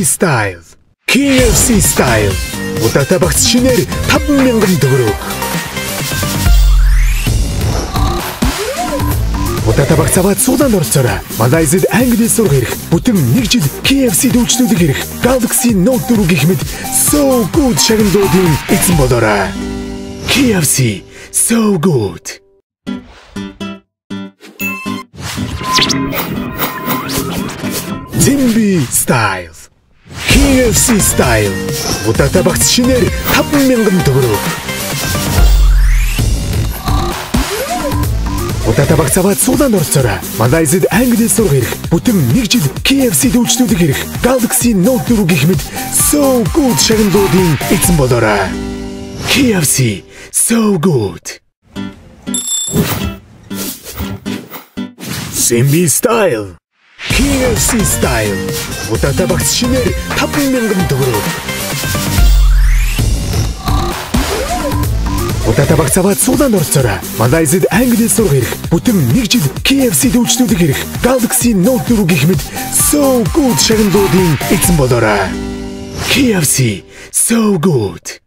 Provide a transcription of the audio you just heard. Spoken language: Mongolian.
Style. KFC Style. Удаатай багц шинээр 5,000 төгрөг. Удаатай багц аваад суулаанд оролцоорой. Манай эзэд англи сурах хэрэг. Бүтэн 1 жил KFC дүүчнүүдийг хэрэг. Galaxy Note 4 гэх мэт so good шагналуудын эзэн болоорой. KFC so good. Zimby Style. KFC Style. Удаатай багц шинээр 5,000 төгрөг. Удаатай багц аваад суулаанд оролцоорой. Манай эзэд англи сурах хэрэг. Бүтэн 1 жил KFC дүүчнүүдийг хэрэг. Galaxy Note 4 гэх мэт so good шагналуудын эзэн болоорой. KFC so good. Zimby Style. KFC Style. Удаатай багц шинээр 5,000 төгрөг. Удаатай багц аваад суулаанд оролцоорой. Манай эзэд англи сурах хэрэг. Бүтэн 1 жил KFC дүүчнүүдийг хэрэг. Galaxy Note 4 гэх мэт so good шагналуудын эзэн болоорой. KFC so good.